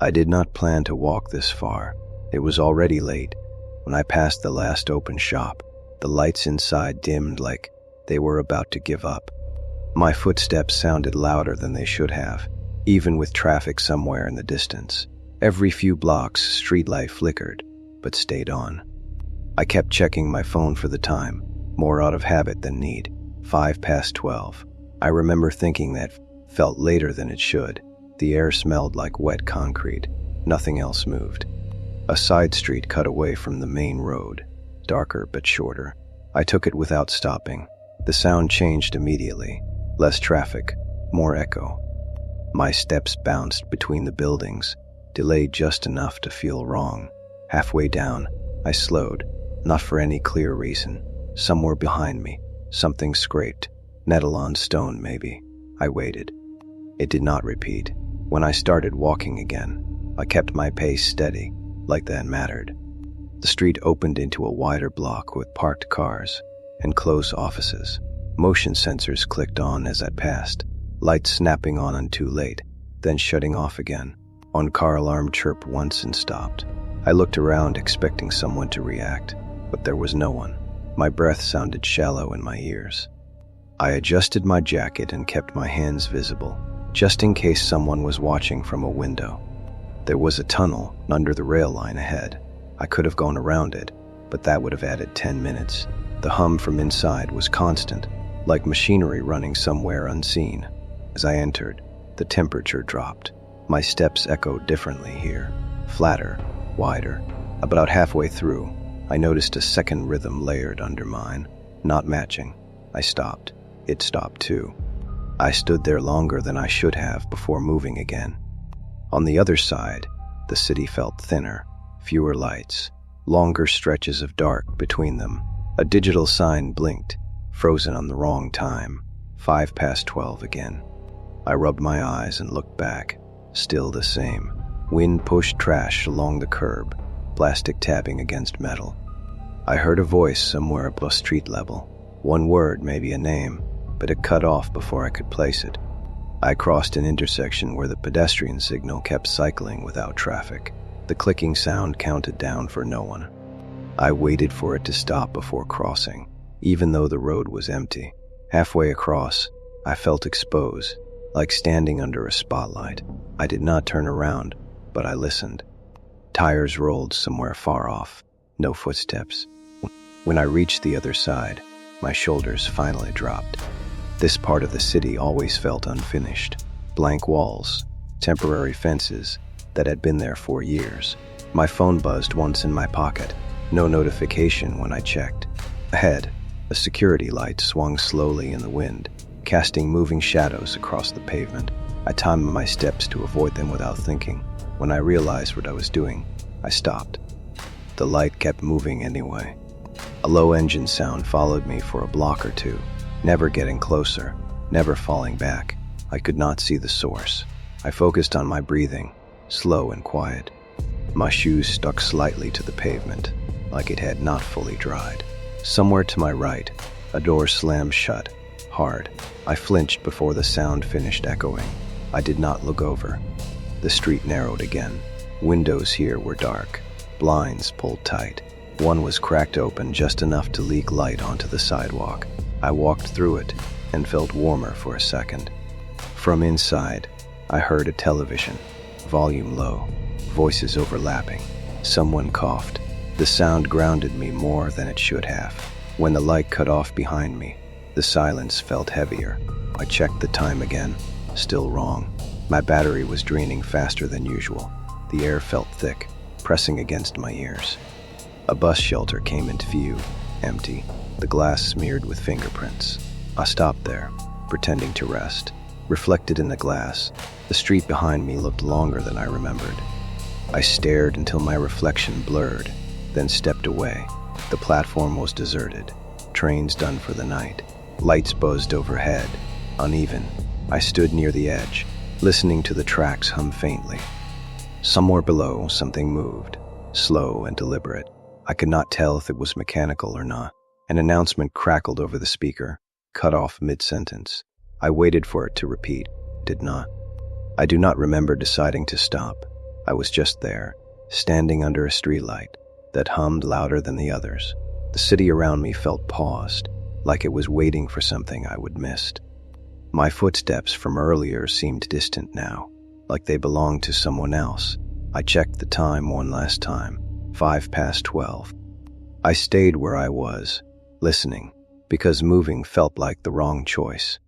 I did not plan to walk this far. It was already late. When I passed the last open shop, the lights inside dimmed like they were about to give up. My footsteps sounded louder than they should have, even with traffic somewhere in the distance. Every few blocks, streetlight flickered, but stayed on. I kept checking my phone for the time, more out of habit than need. 12:05. I remember thinking that felt later than it should. The air smelled like wet concrete. Nothing else moved. A side street cut away from the main road, darker but shorter. I took it without stopping. The sound changed immediately. Less traffic, more echo. My steps bounced between the buildings, delayed just enough to feel wrong. Halfway down, I slowed, not for any clear reason. Somewhere behind me, something scraped. Metal on stone, maybe. I waited. It did not repeat. When I started walking again, I kept my pace steady, like that mattered. The street opened into a wider block with parked cars and close offices. Motion sensors clicked on as I passed, lights snapping on too late, then shutting off again. On-car alarm chirped once and stopped. I looked around expecting someone to react, but there was no one. My breath sounded shallow in my ears. I adjusted my jacket and kept my hands visible, just in case someone was watching from a window. There was a tunnel under the rail line ahead. I could have gone around it, but that would have added 10 minutes. The hum from inside was constant, like machinery running somewhere unseen. As I entered, the temperature dropped. My steps echoed differently here, flatter, wider. About halfway through, I noticed a second rhythm layered under mine, not matching. I stopped. It stopped too. I stood there longer than I should have before moving again. On the other side, the city felt thinner, fewer lights, longer stretches of dark between them. A digital sign blinked, frozen on the wrong time. 12:05 again. I rubbed my eyes and looked back. Still the same. Wind pushed trash along the curb, plastic tapping against metal. I heard a voice somewhere above street level. One word, maybe a name, but it cut off before I could place it. I crossed an intersection where the pedestrian signal kept cycling without traffic. The clicking sound counted down for no one. I waited for it to stop before crossing, even though the road was empty. Halfway across, I felt exposed, like standing under a spotlight. I did not turn around, but I listened. Tires rolled somewhere far off. No footsteps. When I reached the other side, my shoulders finally dropped. This part of the city always felt unfinished. Blank walls, temporary fences that had been there for years. My phone buzzed once in my pocket. No notification when I checked. Ahead, a security light swung slowly in the wind, casting moving shadows across the pavement. I timed my steps to avoid them without thinking. When I realized what I was doing, I stopped. The light kept moving anyway. A low engine sound followed me for a block or two, never getting closer, never falling back. I could not see the source. I focused on my breathing, slow and quiet. My shoes stuck slightly to the pavement, like it had not fully dried. Somewhere to my right, a door slammed shut, hard. I flinched before the sound finished echoing. I did not look over. The street narrowed again. Windows here were dark, blinds pulled tight. One was cracked open just enough to leak light onto the sidewalk. I walked through it and felt warmer for a second. From inside, I heard a television, volume low, voices overlapping. Someone coughed. The sound grounded me more than it should have. When the light cut off behind me, the silence felt heavier. I checked the time again. Still wrong. My battery was draining faster than usual. The air felt thick, pressing against my ears. A bus shelter came into view, empty, the glass smeared with fingerprints. I stopped there, pretending to rest. Reflected in the glass, the street behind me looked longer than I remembered. I stared until my reflection blurred, then stepped away. The platform was deserted, trains done for the night. Lights buzzed overhead, uneven. I stood near the edge, listening to the tracks hum faintly. Somewhere below, something moved, slow and deliberate. I could not tell if it was mechanical or not. An announcement crackled over the speaker, cut off mid-sentence. I waited for it to repeat, did not. I do not remember deciding to stop. I was just there, standing under a streetlight that hummed louder than the others. The city around me felt paused, like it was waiting for something I would missed. My footsteps from earlier seemed distant now, like they belonged to someone else. I checked the time one last time, 12:05. I stayed where I was, listening, because moving felt like the wrong choice.